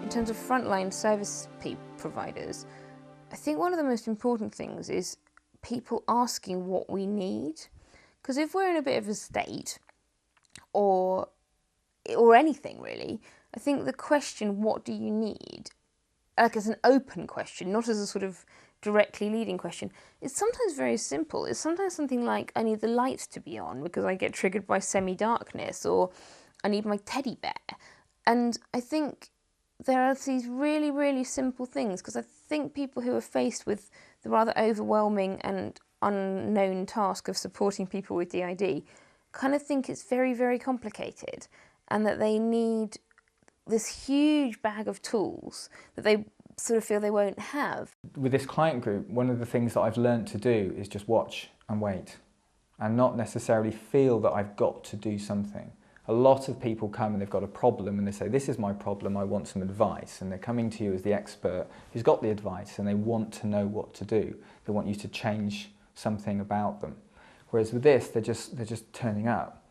in terms of frontline service providers, I think one of the most important things is people asking what we need. Because if we're in a bit of a state, or anything really, I think the question, what do you need, like as an open question, not as a sort of directly leading question, is sometimes very simple. It's sometimes something like, I need the lights to be on because I get triggered by semi-darkness, or I need my teddy bear. And I think there are these really, really simple things, because I think people who are faced with the rather overwhelming and unknown task of supporting people with DID kind of think it's very, very complicated, and that they need this huge bag of tools that they sort of feel they won't have. With this client group, one of the things that I've learned to do is just watch and wait, and not necessarily feel that I've got to do something. A lot of people come and they've got a problem and they say, this is my problem, I want some advice. And they're coming to you as the expert who's got the advice, and they want to know what to do. They want you to change something about them. Whereas with this, they're just turning up.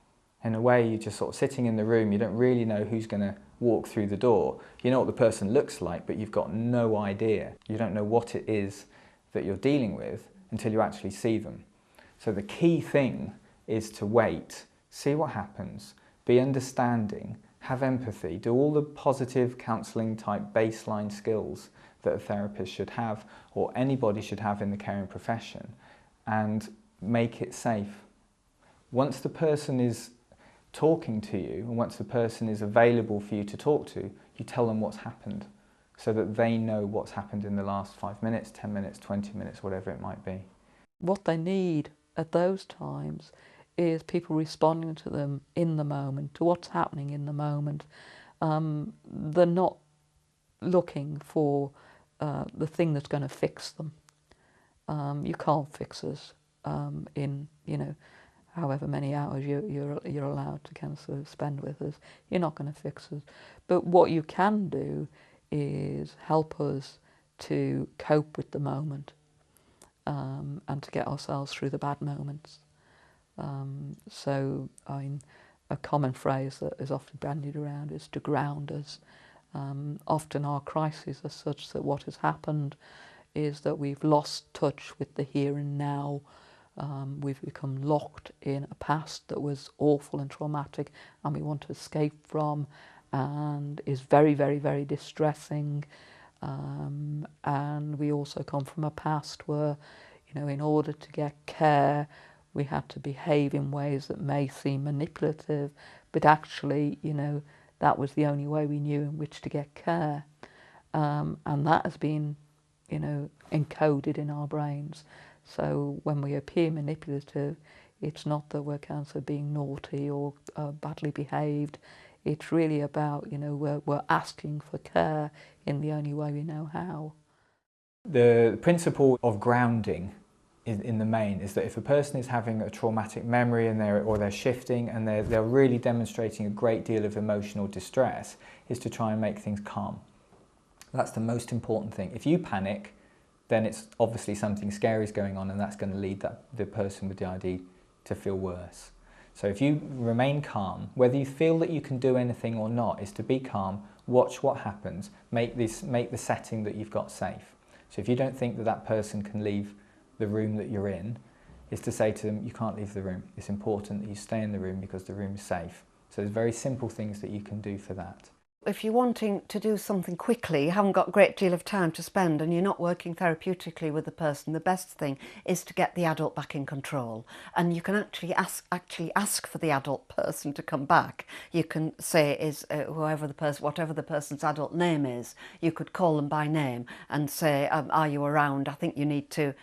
In a way, you're just sort of sitting in the room, you don't really know who's going to walk through the door. You know what the person looks like, but you've got no idea. You don't know what it is that you're dealing with until you actually see them. So the key thing is to wait, see what happens, be understanding, have empathy, do all the positive counselling type baseline skills that a therapist should have, or anybody should have in the caring profession, and make it safe. Once the person is talking to you, and once the person is available for you to talk to, you tell them what's happened, so that they know what's happened in the last 5 minutes, 10 minutes, 20 minutes, whatever it might be. What they need at those times is people responding to them in the moment, to what's happening in the moment. They're not looking for the thing that's going to fix them. You can't fix us in, however many hours you're allowed to kind of sort of spend with us. You're not going to fix us. But what you can do is help us to cope with the moment, and to get ourselves through the bad moments. So a common phrase that is often bandied around is to ground us. Often our crises are such that what has happened is that we've lost touch with the here and now. We've become locked in a past that was awful and traumatic, and we want to escape from, and is very, very, very distressing. And we also come from a past where, in order to get care, we had to behave in ways that may seem manipulative, but actually, that was the only way we knew in which to get care. And that has been, encoded in our brains. So when we appear manipulative, it's not that we're kind of being naughty or badly behaved. It's really about, we're asking for care in the only way we know how. The principle of grounding in the main is that if a person is having a traumatic memory and they're shifting and they're really demonstrating a great deal of emotional distress, is to try and make things calm. That's the most important thing. If you panic, then it's obviously something scary is going on, and that's going to lead the person with DID to feel worse. So if you remain calm, whether you feel that you can do anything or not, is to be calm, watch what happens, make the setting that you've got safe. So if you don't think that person can leave the room that you're in, is to say to them, you can't leave the room. It's important that you stay in the room because the room is safe. So there's very simple things that you can do for that. If you're wanting to do something quickly, you haven't got a great deal of time to spend, and you're not working therapeutically with the person, the best thing is to get the adult back in control. And you can actually ask for the adult person to come back. You can say whatever the person's adult name is, you could call them by name and say, are you around? I think you need to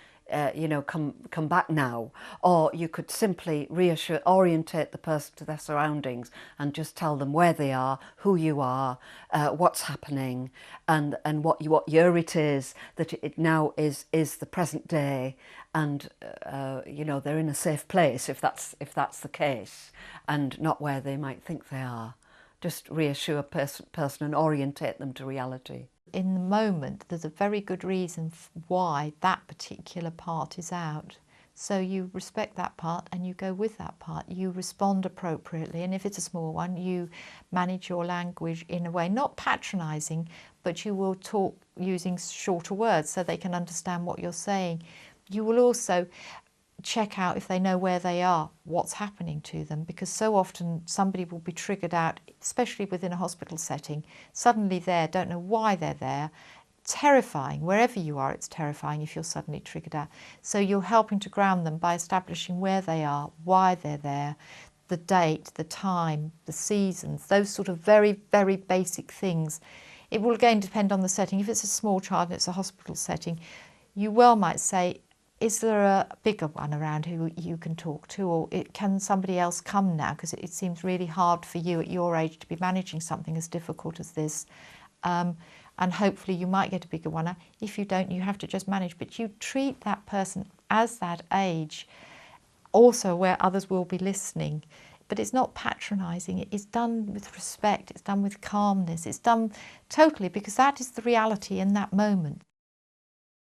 come back now. Or you could simply orientate the person to their surroundings and just tell them where they are, who you are, what's happening, and what year it is, that it now is the present day, and they're in a safe place if that's the case, and not where they might think they are. Just reassure a person and orientate them to reality. In the moment, there's a very good reason why that particular part is out. So you respect that part and you go with that part. You respond appropriately, and if it's a small one, you manage your language in a way, not patronising, but you will talk using shorter words so they can understand what you're saying. You will also check out if they know where they are, what's happening to them, because so often somebody will be triggered out, especially within a hospital setting, suddenly there, don't know why they're there. Terrifying. Wherever you are, it's terrifying if you're suddenly triggered out. So you're helping to ground them by establishing where they are, why they're there, the date, the time, the seasons, those sort of very, very basic things. It will again depend on the setting. If it's a small child and it's a hospital setting, you well might say, is there a bigger one around who you can talk to, or can somebody else come now, because it seems really hard for you at your age to be managing something as difficult as this. And hopefully you might get a bigger one. If you don't, you have to just manage. But you treat that person as that age, also where others will be listening. But it's not patronising. It is done with respect. It's done with calmness. It's done totally because that is the reality in that moment.